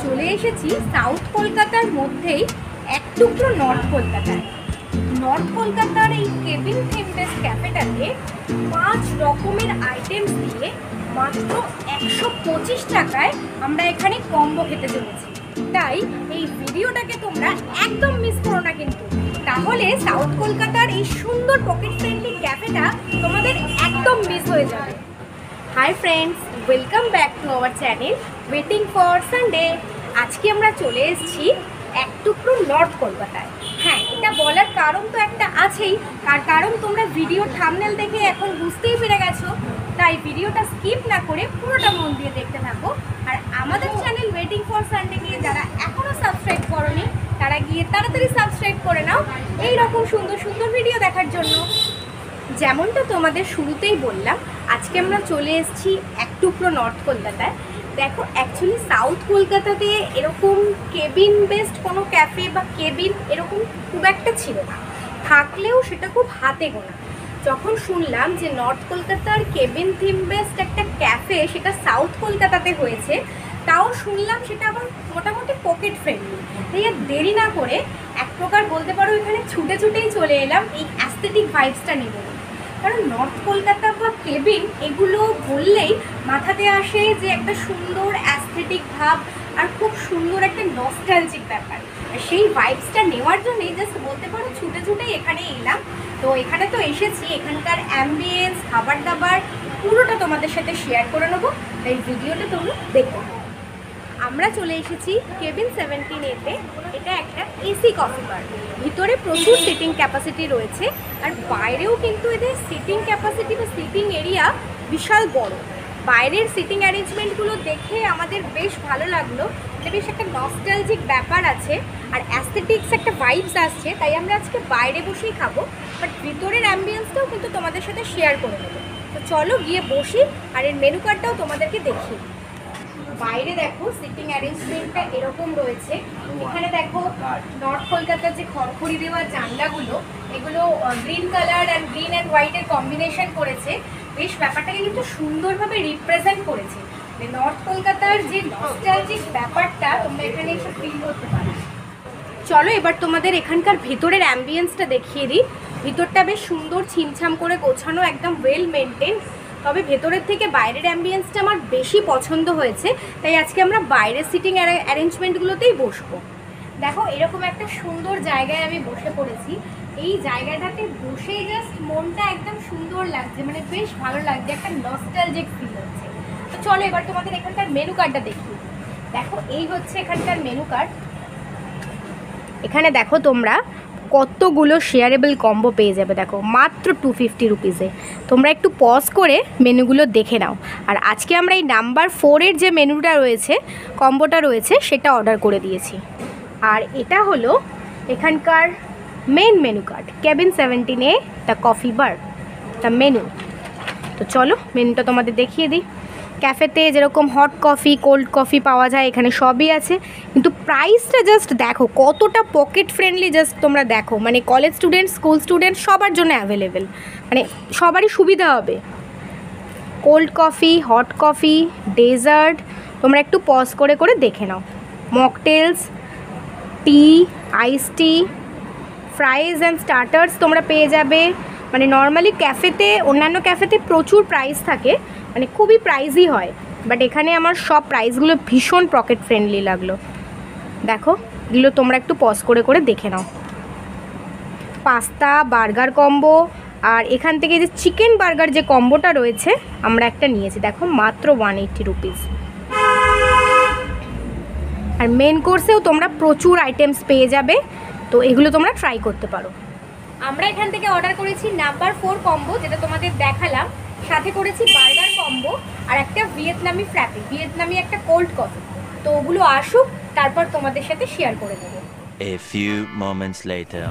চলে এসেছি সাউথ কলকাতার মধ্যেই এক টুকরো নর্থ কলকাতায়। নর্থ কলকাতার এই কেবিন থিমলেস ক্যাফেটাতে 5 রকমের আইটেমস দিয়ে মাত্র 125 টাকায় আমরা এখানে কম্বো খেতে চলেছি। তাই এই ভিডিওটাকে তোমরা একদম মিস করো না কিন্তু, তাহলে সাউথ কলকাতার এই সুন্দর পকেট ফ্রেন্ডলি ক্যাফেটা তোমাদের একদম মিস হয়ে যাবে। Hi friends, welcome back to our channel waiting for Sunday. আজকে আমরা চলে এসেছি এক টুকরো নর্থ কলকাতায়। হ্যাঁ, এটা বলার কারণ তো একটা আছেই, তার কারণ তোমরা ভিডিও থাম্বনেল দেখে এখন বুঝতেই পেরে গেছো। তাই ভিডিওটা স্কিপ না করে পুরোটা মন দিয়ে দেখতে থাকো। আর আমাদের চ্যানেল ওয়েটিং ফর সানডেকে যারা এখনও সাবস্ক্রাইব করোনি তারা গিয়ে তাড়াতাড়ি সাবস্ক্রাইব করে নাও এই রকম সুন্দর সুন্দর ভিডিও দেখার জন্য। যেমনটা তোমাদের শুরুতেই বললাম, আজকে আমরা চলে এসেছি এক টুকরো নর্থ কলকাতায়। দেখো, অ্যাকচুয়ালি সাউথ কলকাতাতে এরকম কেবিন বেসড কোনো ক্যাফে বা কেবিন এরকম খুব একটা ছিল না, থাকলেও সেটা খুব হাতে গোনা। যখন শুনলাম যে নর্থ কলকাতার কেবিন থিম বেসড একটা ক্যাফে সেটা সাউথ কলকাতাতে হয়েছে, তাও শুনলাম সেটা আবার মোটামুটি পকেট ফ্রেন্ডলি, তাই আর দেরি না করে এক প্রকার বলতে পারো এখানে ছুটে ছুটেই চলে এলাম এই অ্যাস্থেটিক ভাইবসটা নেব। কারণ নর্থ কলকাতা বা কেবিন এগুলো বললেই মাথাতে আসে যে একটা সুন্দর অ্যাস্থেটিক ভাব আর খুব সুন্দর একটা নস্টালজিক ব্যাপার। আর সেই ভাইবসটা নেওয়ার জন্যই জাস্ট বলতে পারো ছুটে ছুটেই এখানে এলাম। তো এখানে তো এসেছি, এখানকার অ্যাম্বিয়েন্স, খাবার দাবার পুরোটা তোমাদের সাথে শেয়ার করে নেবো। এই ভিডিওটা তোমরা দেখো। আমরা চলে এসেছি কেবিন 17A-তে। এটা একটা এসি কফি বার, ভিতরে প্রচুর সিটিং ক্যাপাসিটি রয়েছে আর বাইরেও কিন্তু এদের সিটিং ক্যাপাসিটি বা সিটিং এরিয়া বিশাল বড়। বাইরের সিটিং অ্যারেঞ্জমেন্টগুলো দেখে আমাদের বেশ ভালো লাগলো, এটা বেশ একটা নস্টালজিক ব্যাপার আছে আর অ্যাস্থেটিক্স একটা ভাইবস আসছে। তাই আমরা আজকে বাইরে বসেই খাবো, বাট ভিতরের অ্যাম্বিয়েন্সটাও কিন্তু তোমাদের সাথে শেয়ার করে নেবো। তো চলো গিয়ে বসি আর এর মেনু কার্ডটাও তোমাদেরকে দেখি। বাইরে দেখো সিটিং অ্যারেঞ্জমেন্টটা এরকম রয়েছে। এখানে দেখো নর্থ কলকাতার যে খড়খড়ি দেওয়া জানলাগুলো, এগুলো green colour and green and হোয়াইটের কম্বিনেশন করেছে। বেশ ব্যাপারটাকে কিন্তু সুন্দরভাবে রিপ্রেজেন্ট করেছে। নর্থ কলকাতার যে নস্টালজিক ব্যাপারটা তোমরা এখানে এসে ফিল করতে পারো। চলো এবার তোমাদের এখানকার ভেতরের অ্যাম্বিয়েন্সটা দেখিয়ে দিই। ভিতরটা বেশ সুন্দর, ছিমছাম করে গোছানো, একদম ওয়েল মেনটেন। তবে ভেতরের থেকে বাইরের অ্যাম্বিয়েন্সটা আমার বেশি পছন্দ হয়েছে, তাই আজকে আমরা বাইরের সিটিং অ্যারেঞ্জমেন্টগুলোতেই বসবো। দেখো, এরকম একটা সুন্দর জায়গায় আমি বসে পড়েছি। এই জায়গাটাতে বসেই জাস্ট মনটা একদম সুন্দর লাগছে, মানে বেশ ভালো লাগছে, একটা নস্টালজিক ফিল হচ্ছে। তো চলো এবার তোমাদের এখানকার মেনু কার্ডটা দেখি। দেখো, এই হচ্ছে এখানকার মেনু কার্ড। এখানে দেখো তোমরা কতগুলো শেয়ারেবল কম্বো পেয়ে যাবে। দেখো, মাত্র 250 রুপিসে। তোমরা একটু পজ করে মেনুগুলো দেখে নাও। আর আজকে আমরা এই নাম্বার 4-এর যে মেনুটা রয়েছে, কম্বোটা রয়েছে, সেটা অর্ডার করে দিয়েছি। আর এটা হলো এখানকার main menu card, cabin 17A the coffee bar, the menu. তো চলো মেনুটা তোমাদের দেখিয়ে দিই। ক্যাফেতে যেরকম হট কফি, কোল্ড কফি পাওয়া যায়, এখানে সবই আছে। কিন্তু প্রাইসটা জাস্ট দেখো কতটা পকেট ফ্রেন্ডলি, জাস্ট তোমরা দেখো। মানে কলেজ স্টুডেন্ট, স্কুল স্টুডেন্ট সবার জন্য অ্যাভেলেবেল, মানে সবারই সুবিধা হবে। Cold coffee, hot coffee, dessert তোমরা একটু পজ করে করে দেখে নাও। Mocktails, tea, ice tea, fries and starters তোমরা পেয়ে যাবে। মানে নর্মালি ক্যাফেতে, অন্যান্য ক্যাফেতে প্রচুর প্রাইস থাকে, মানে খুবই প্রাইসই হয়, বাট এখানে আমার সব প্রাইসগুলো ভীষণ পকেট ফ্রেন্ডলি লাগলো। দেখো, এগুলো তোমরা একটু পজ করে করে দেখে নাও। পাস্তা, বার্গার কম্বো, আর এখান থেকে যে চিকেন বার্গার যে কম্বোটা রয়েছে আমরা একটা নিয়েছি। দেখো, মাত্র 180 রুপিস। আর মেন কোর্সেও তোমরা প্রচুর আইটেমস পেয়ে যাবে, তো এগুলো তোমরা ট্রাই করতে পারো। আমরা এখান থেকে অর্ডার করেছি নাম্বার 4 কম্বো, যেটা তোমাদের দেখালাম। সাথে করেছি বার্গার কম্বো আর একটা ভিয়েতনামি ফ্র্যাপি, ভিয়েতনামি একটা কোল্ড কফি। তো ওগুলো আসুক, তারপর তোমাদের সাথে শেয়ার করে দেবো। A few moments later.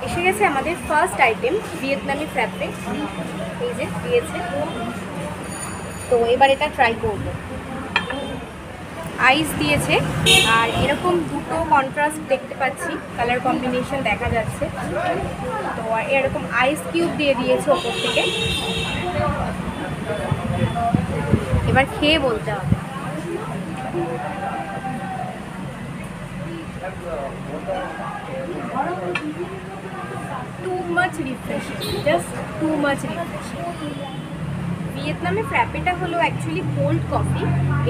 এসে গেছে আমাদের ফার্স্ট আইটেম, ভিয়েতনামি ফ্র্যাপি। এই যে দিয়েছে, তো এবার এটা ট্রাই করব। আইস দিয়েছে আর এরকম দুটো কন্ট্রাস্ট দেখতে পাচ্ছি, কালার কম্বিনেশন দেখা যাচ্ছে। তো এরকম আইস কিউব দিয়ে দিয়েছে ওপর থেকে। এবার খেয়ে বলতে হবে। Too much refreshing, just too much refreshing. ভিয়েতনামে ফ্র্যাপেটা হলো অ্যাকচুয়ালি কোল্ড কফি,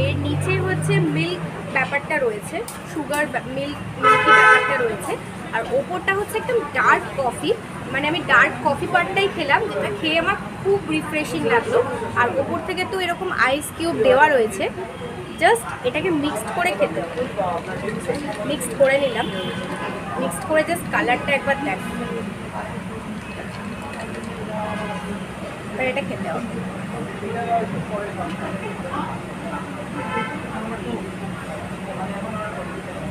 এর নিচে হচ্ছে মিল্ক ব্যাপারটা রয়েছে, সুগার মিল্কি ব্যাপারটা রয়েছে, আর ওপরটা হচ্ছে একদম ডার্ক কফি। মানে আমি ডার্ক কফি পার্টটাই খেলাম, যেটা খেয়ে আমার খুব রিফ্রেশিং লাগলো। আর ওপর থেকে তো এরকম আইস কিউব দেওয়া রয়েছে, জাস্ট এটাকে মিক্সড করে খেতে হবে। মিক্সড করে নিলাম, মিক্সড করে জাস্ট কালারটা একবার দেখ, এটা খেতে হবে।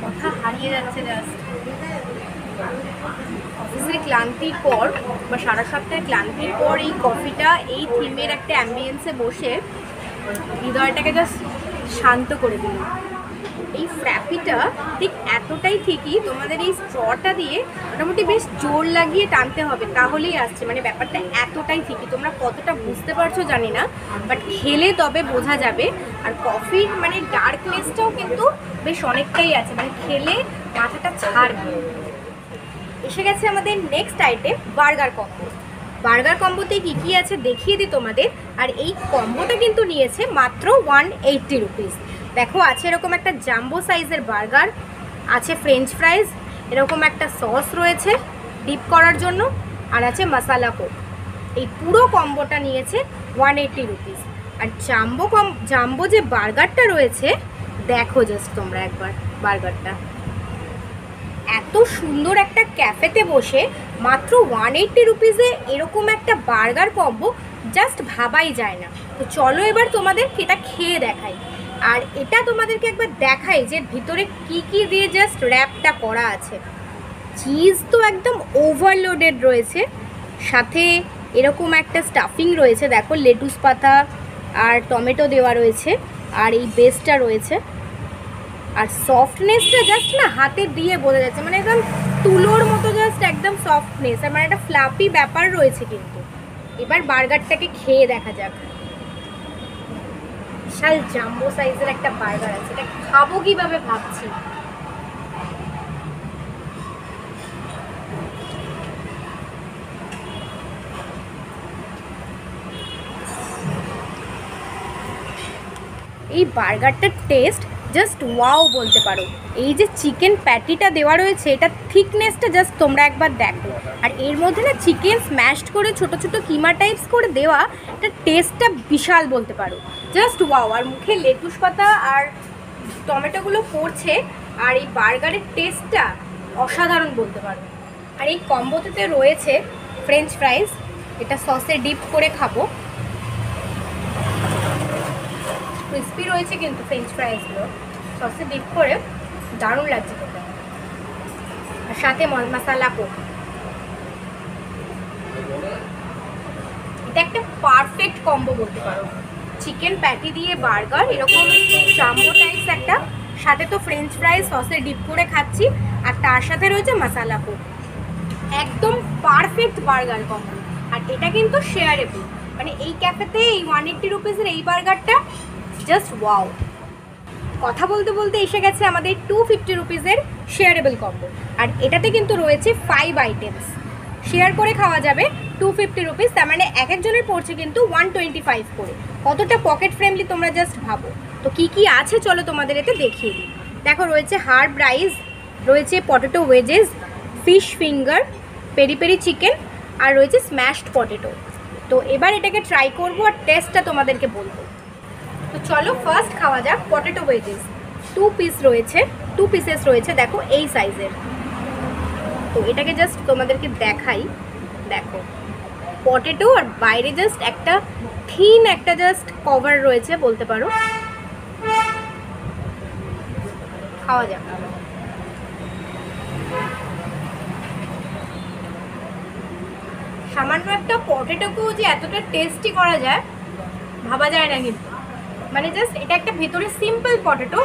কথা হারিয়ে যাচ্ছে জাস্ট। অফিসের ক্লান্তির পর বা সারা সপ্তাহের ক্লান্তির পর এই কফিটা এই থিমের একটা অ্যাম্বিয়েন্সে বসে হৃদয়টাকে জাস্ট শান্ত করে দিল। এই ফ্র্যাপিটা ঠিক এতটাই ঠিকই, তোমাদের এই স্ট্রটা দিয়ে মোটামুটি বেশ জোর লাগিয়ে টানতে হবে, তাহলেই আসছে। মানে ব্যাপারটা এতটাই ঠিকই, তোমরা কতটা বুঝতে পারছো জানি না, বাট খেলে তবে বোঝা যাবে। আর কফির মানে ডার্কনেসটাও কিন্তু বেশ অনেকটাই আছে, মানে খেলে মাথাটা ছাড়বে। এসে গেছে আমাদের next item, burger combo. Burger কম্বোতে কী কী আছে দেখিয়ে দিই তোমাদের। আর এই কম্বোটা কিন্তু নিয়েছে মাত্র 180 রুপিস। দেখো আছে এরকম একটা জাম্বো সাইজের বার্গার, আছে ফ্রেঞ্চ ফ্রাইজ, এরকম একটা সস রয়েছে ডিপ করার জন্য, আর আছে মশালা কোক। এই পুরো কম্বোটা নিয়েছে 180 রুপিস। আর জাম্বো যে বার্গারটা রয়েছে, দেখো জাস্ট তোমরা একবার বার্গারটা, এত সুন্দর একটা ক্যাফেতে বসে মাত্র 180 রুপিসে এরকম একটা বার্গার কম্বো জাস্ট ভাবাই যায় না। তো চলো এবার তোমাদের এটা খেয়ে দেখাই। আর এটা তোমাদেরকে একবার দেখাই যে ভিতরে কি কি দিয়ে জাস্ট র্যাপটা করা আছে। চিজ তো একদম ওভারলোডেড রয়েছে, সাথে এরকম একটা স্টাফিং রয়েছে, দেখো লেটুস পাতা আর টমেটো দেওয়া রয়েছে, আর এই বেসটা রয়েছে। আর সফটনেসটা জাস্ট না হাতে দিয়ে বোঝা যাচ্ছে, মানে একদম তুলোর মতো জাস্ট একদম সফটনেস, আর মানে একটা ফ্লাফি ব্যাপার রয়েছে। কিন্তু এবার বার্গারটাকে খেয়ে দেখা যাক। বিশাল জাম্বো সাইজের একটা বার্গার আছে, এটা খাবো কিভাবে ভাবছি। এই বার্গারটার টেস্ট জাস্ট ওয়াও বলতে পারো। এই যে চিকেন প্যাটিটা দেওয়া রয়েছে, এটা থিকনেসটা জাস্ট তোমরা একবার দেখো। আর এর মধ্যে না চিকেন স্ম্যাশড করে ছোট ছোট কিমা টাইপস করে দেওয়া, এটা টেস্টটা বিশাল বলতে পারো, জাস্ট ওয়াও। আর মুখে লেটুস পাতা আর টমেটোগুলো পড়ছে, আর এই বার্গারের টেস্টটা অসাধারণ বলতে পারো। আর এই কম্বোতে রয়েছে ফ্রেঞ্চ ফ্রাইজ, এটা সসে ডিপ করে খাবো। ক্রিস্পি রয়েছে কিন্তু ফ্রেঞ্চ ফ্রাইজগুলো, সসে ডিপ করে দারুণ লাগছে খেতে। আর সাথে মশালা কোক, এটা একটা পারফেক্ট কম্বো বলতে পারো। চিকেন প্যাটি দিয়ে বার্গার, এরকম জাম্বো টাইপস একটা, সাথে তো ফ্রেঞ্চ ফ্রাইজ সসে ডিপ করে খাচ্ছি, আর তার সাথে রয়েছে মশালা কোক। একদম পারফেক্ট বার্গার কম্বো। আর এটা কিন্তু শেয়ারেবল, মানে এই ক্যাফেতে এই 180 রুপিসের এই বার্গারটা জাস্ট ওয়াও। কথা বলতে বলতে এসে গেছে আমাদের 250 রুপিসের শেয়ারেবল কম্বো। আর এটাতে কিন্তু রয়েছে 5 আইটেমস, শেয়ার করে খাওয়া যাবে 250 রুপিস, তার মানে এক একজনের পড়ছে কিন্তু 125 করে। কতটা পকেট ফ্রেন্ডলি তোমরা জাস্ট ভাবো। তো কি কি আছে চলো তোমাদের এতে দেখিয়ে দিই। দেখো রয়েছে হার্ব রাইস, রয়েছে potato wedges, fish finger, peri peri chicken, আর রয়েছে স্ম্যাশড পটেটো। তো এবার এটাকে ট্রাই করবো আর টেস্টটা তোমাদেরকে বলবো। তো চলো ফার্স্ট খাওয়া যাক পটেটো ওয়েজেস। 2 পিসেস রয়েছে, দেখো এই সাইজের। তো এটাকে জাস্ট তোমাদেরকে দেখাই, দেখো পটেটো আর বাইরে জাস্ট একটা থিন একটা জাস্ট কভার রয়েছে বলতে পারো। খাওয়া যাক। সামান্য একটা পটেটোকেও যে এতটা টেস্টি করা যায় ভাবা যায় না কিন্তু। মানে জাস্ট এটা একটা ভেতরে সিম্পল পটেটো,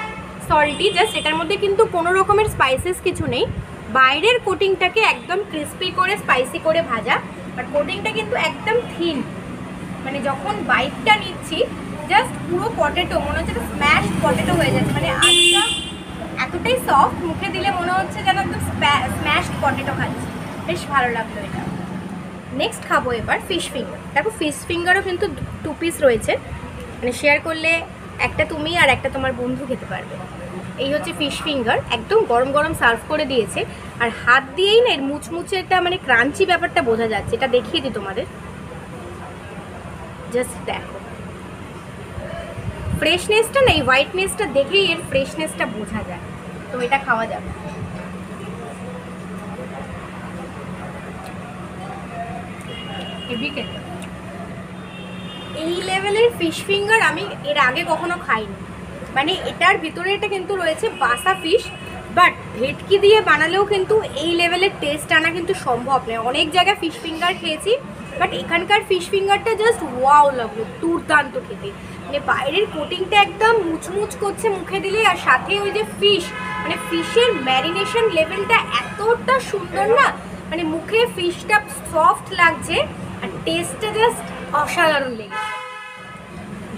সল্টি, জাস্ট এটার মধ্যে কিন্তু কোনো রকমের স্পাইসেস কিছু নেই। বাইরের কোটিংটাকে একদম ক্রিস্পি করে স্পাইসি করে ভাজা, আর কোটিংটা কিন্তু একদম থিন। মানে যখন বাইটটা নিচ্ছি জাস্ট পুরো পটেটো মনে হচ্ছে স্ম্যাশ পটেটো হয়ে যাচ্ছে। মানে আজটা এতটাই সফট, মুখে দিলে মনে হচ্ছে যেন একদম স্ম্যাশড পটেটো খাচ্ছি। বেশ ভালো লাগলো এটা। নেক্সট খাবো এবার ফিশ ফিঙ্গার। দেখো ফিশ ফিঙ্গারও কিন্তু 2 পিস রয়েছে, মানে শেয়ার করলে একটা তুমি আর একটা তোমার বন্ধু খেতে পারবে। এই হচ্ছে ফিশ ফিঙ্গার, একদম গরম গরম সার্ভ করে দিয়েছে। আর হাত দিয়েই না এর মুচমুচে একটা মানে ক্রাঞ্চি ব্যাপারটা বোঝা যাচ্ছে। এটা দেখিয়ে দিই তোমাদের, জাস্ট দেখো ফ্রেশনেসটা না, এই হোয়াইটনেসটা দেখেই এর ফ্রেশনেসটা বোঝা যায়। তো এটা খাওয়া যাবে। এই লেভেলের ফিশ ফিঙ্গার আমি এর আগে কখনো খাইনি। মানে এটার ভিতরে এটা কিন্তু রয়েছে বাসা ফিশ, বাট ভেটকি দিয়ে বানালেও কিন্তু এই লেভেলের টেস্ট আনা কিন্তু সম্ভব নয়। অনেক জায়গায় ফিশ ফিঙ্গার খেয়েছি, বাট এখানকার ফিশ ফিঙ্গারটা জাস্ট ওয়াও লাগলো, দুর্দান্ত খেতে। মানে বাইরের কোটিংটা একদম মুচমুচ করছে মুখে দিলে, আর সাথে ওই যে ফিশ, মানে ফিশের ম্যারিনেশন লেভেলটা এতটা সুন্দর না, মানে মুখে ফিশটা সফট লাগছে আর টেস্টটা জাস্ট অসাধারণ লেগেছে।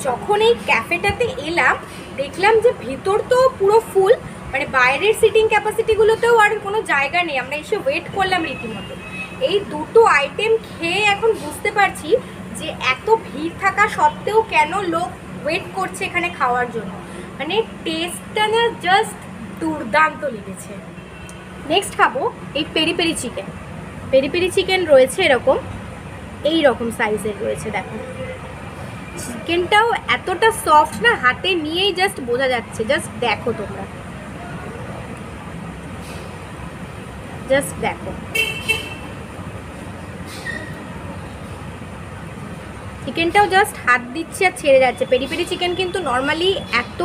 যখন এই ক্যাফেটাতে এলাম দেখলাম যে ভেতর তো পুরো ফুল, মানে বাইরের সিটিং ক্যাপাসিটিগুলোতেও আর কোনো জায়গা নেই। আমরা এসে ওয়েট করলাম রীতিমতো। এই দুটো আইটেম খেয়ে এখন বুঝতে পারছি যে এত ভিড় থাকা সত্ত্বেও কেন লোক ওয়েট করছে এখানে খাওয়ার জন্য। মানে টেস্টটা না জাস্ট দুর্দান্ত লেগেছে। নেক্সট খাবো এই peri peri chicken. Peri peri chicken রয়েছে এরকম, এই রকম সাইজের রয়েছে। দেখো চিকেনটাও এতটা সফট না, হাতে নিয়েই জাস্ট বোঝা যাচ্ছে। জাস্ট দেখো তোমরা, জাস্ট দেখো চিকেনটাও জাস্ট হাত দিচ্ছে আর ছেড়ে যাচ্ছে। পেরি পেরি চিকেন কিন্তু নর্মালি এত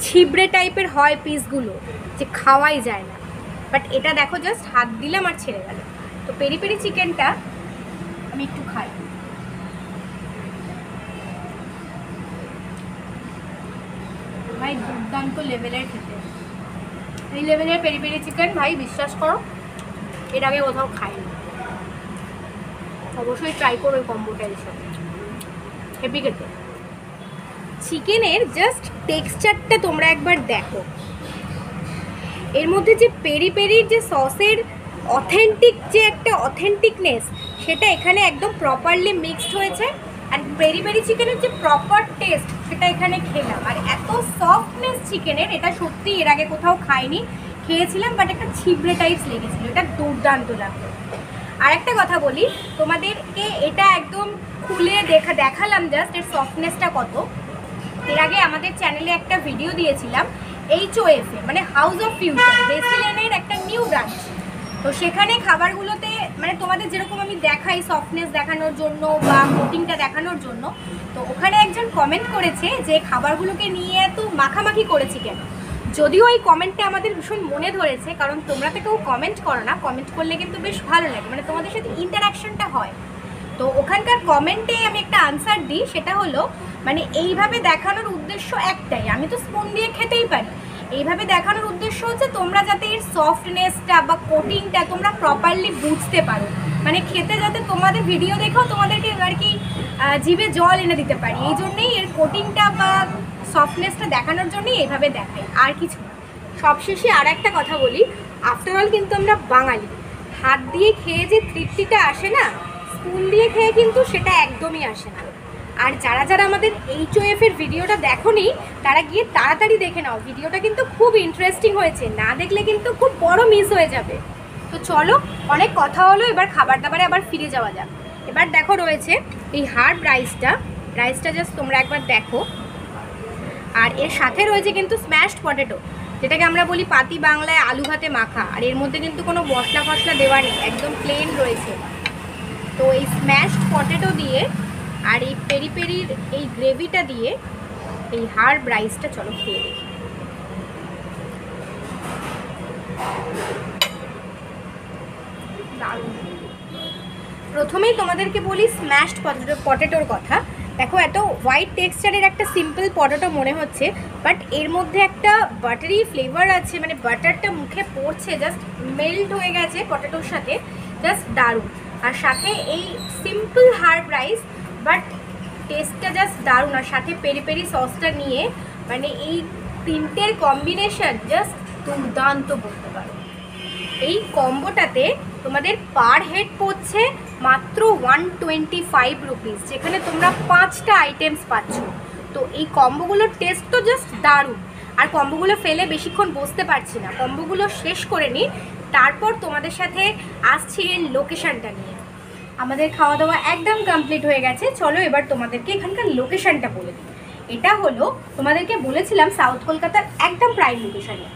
ছিবড়ে টাইপের হয় পিসগুলো যে খাওয়াই যায় না, বাট এটা দেখো জাস্ট হাত দিলাম আর ছেড়ে গেল। তো পেরি পেরি চিকেনটা আমি একটু খাই। ভাই দুর্দান্ত লেভেলের খেতে, এই লেভেলের পেরি পেরি চিকেন ভাই বিশ্বাস করো এর আগে কোথাও খাইনি। অবশ্যই ট্রাই করো এই কম্বোটা, এর সাথে হেভি খেতে। চিকেনের জাস্ট টেক্সচারটা তোমরা একবার দেখো, এর মধ্যে যে পেরি পেরির যে সসের অথেন্টিক যে একটা অথেন্টিকনেস, সেটা এখানে একদম প্রপারলি মিক্সড হয়েছে। আর পেরি পেরি চিকেনের যে প্রপার টেস্ট সেটা এখানে খেলাম। আর এত সফটনেস চিকেনের, এটা সত্যি এর আগে কোথাও খাইনি। খেয়েছিলাম বাট একটা ছিবড়ে টাইপস লেগেছিলো, এটা দুর্দান্ত লাগলো। আর একটা কথা বলি তোমাদেরকে, এটা একদম খুলে দেখালাম জাস্ট এর সফটনেসটা কত। এর আগে আমাদের চ্যানেলে একটা ভিডিও দিয়েছিলাম HOF মানে হাউস অফ ফিউশন, বেসিলেনের একটা নিউ ব্রাঞ্চ। তো সেখানে খাবারগুলোতে মানে তোমাদের যেরকম আমি দেখাই সফটনেস দেখানোর জন্য বা কোটিংটা দেখানোর জন্য, তো ওখানে একজন কমেন্ট করেছে যে খাবারগুলোকে নিয়ে এত মাখামাখি করেছি কেন। যদিও এই কমেন্টটা আমাদের ভীষণ মনে ধরেছে, কারণ তোমরা তো কেউ কমেন্ট করো না, কমেন্ট করলে কিন্তু বেশ ভালো লাগে, মানে তোমাদের সাথে ইন্টারাকশনটা হয়। তো ওখানকার কমেন্টে আমি একটা আনসার দিই, সেটা হলো মানে এইভাবে দেখানোর উদ্দেশ্য একটাই, আমি তো স্পুন দিয়ে খেতেই পারি। এইভাবে দেখানোর উদ্দেশ্য হচ্ছে তোমরা যাতে এর সফটনেসটা বা কোটিংটা তোমরা প্রপারলি বুঝতে পারো, মানে খেতে যাতে তোমাদের ভিডিও দেখেও তোমাদেরকে আর কি জিভে জল এনে দিতে পারি। এই জন্যেই এর কোটিংটা বা সফটনেসটা দেখানোর জন্যই এইভাবে দেখাই, আর কিছু না। সবশেষে আর একটা কথা বলি, আফটারঅল কিন্তু আমরা বাঙালি, হাত দিয়ে খেয়ে যে তৃপ্তিটা আসে না, স্পুন দিয়ে খেয়ে কিন্তু সেটা একদমই আসে না। আর যারা যারা আমাদের HOF এর ভিডিওটা দেখোনি তারা গিয়ে তাড়াতাড়ি দেখে নাও, ভিডিওটা কিন্তু খুব ইন্টারেস্টিং হয়েছে, না দেখলে কিন্তু খুব বড় মিস হয়ে যাবে। তো চলো, অনেক কথা হলো, এবার খাবার দাবারে আবার ফিরে যাওয়া যাক। এবার দেখো রয়েছে এই হার্ব রাইসটা জাস্ট তোমরা একবার দেখো। আর এর সাথে রয়েছে কিন্তু স্ম্যাশড পটেটো, যেটাকে আমরা বলি পাতি বাংলায় আলু ভাতে মাখা। আর এর মধ্যে কিন্তু কোনো মশলা ফসলা দেওয়া নেই, একদম প্লেন রয়েছে। তো এই স্ম্যাশড পটেটো দিয়ে আর এই পেরি পেরির এই গ্রেভিটা দিয়ে এই হার্ব রাইসটা চলো খেয়ে দেখি। প্রথমেই তোমাদেরকে বলি স্ম্যাশড পটেটোর কথা। দেখো এত হোয়াইট টেক্সচারের একটা সিম্পল পটেটো মনে হচ্ছে, বাট এর মধ্যে একটা বাটারি ফ্লেভার আছে, মানে বাটারটা মুখে পড়ছে, জাস্ট মেল্ট হয়ে গেছে পটেটোর সাথে, জাস্ট দারুণ। আর সাথে এই সিম্পল হার্ব রাইস, বাট টেস্টটা জাস্ট দারুণ। আর সাথে পেরি পেরি সসটা নিয়ে মানে এই তিনটের কম্বিনেশন জাস্ট দুর্দান্ত বলতে পারো। এই কম্বোটাতে তোমাদের পার হেড পড়ছে মাত্র 125 রুপিস, যেখানে তোমরা 5টা আইটেমস পাচ্ছ। তো এই কম্বোগুলোর টেস্ট তো জাস্ট দারুণ। আর কম্বোগুলো ফেলে বেশিক্ষণ বসতে পারছি না, কম্বোগুলো শেষ করে নিই, তারপর তোমাদের সাথে আসছি এর লোকেশানটা নিয়ে। আমাদের খাওয়া দাওয়া একদম কমপ্লিট হয়ে গেছে, চলো এবার তোমাদেরকে এখানকার লোকেশানটা বলে দিই। এটা হলো, তোমাদেরকে বলেছিলাম, সাউথ কলকাতার একদম প্রাইম লোকেশানে।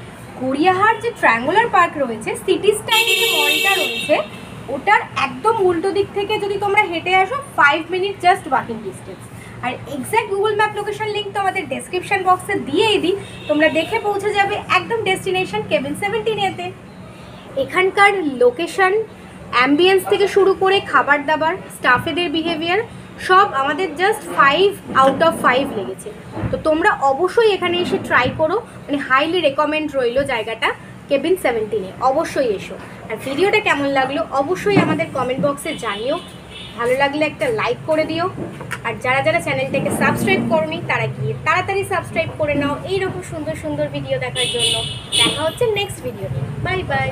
গড়িয়াহাট যে ট্রায়াঙ্গুলার পার্ক রয়েছে, সিটি স্টাইল যে মলটা রয়েছে, ওটার একদম উল্টো দিক থেকে যদি তোমরা হেঁটে আসো 5 মিনিট জাস্ট ওয়াকিং ডিস্টেন্স। আর exact Google map location link তো আমাদের ডেসক্রিপশন বক্সে দিয়েই দিই, তোমরা দেখে পৌঁছে যাবে একদম ডেস্টিনেশন কেবিন 17-এতে। এখানকার লোকেশন, অ্যাম্বিয়েন্স থেকে শুরু করে খাবার দাবার, স্টাফেদের বিহেভিয়ার সব আমাদের জাস্ট 5 আউট অফ 5 লেগেছে। তো তোমরা অবশ্যই এখানে এসে ট্রাই করো, মানে হাইলি রেকমেন্ড রইলো জায়গাটা কেবিন 17-এ, অবশ্যই এসো। আর ভিডিওটা কেমন লাগলো অবশ্যই আমাদের কমেন্ট বক্সে জানিও, ভালো লাগলে একটা লাইক করে দিও। আর যারা যারা চ্যানেলটাকে সাবস্ক্রাইব করোনি তারা গিয়ে তাড়াতাড়ি সাবস্ক্রাইব করে নাও এইরকম সুন্দর সুন্দর ভিডিও দেখার জন্য। দেখা হচ্ছে নেক্সট ভিডিওতে, বাই বাই।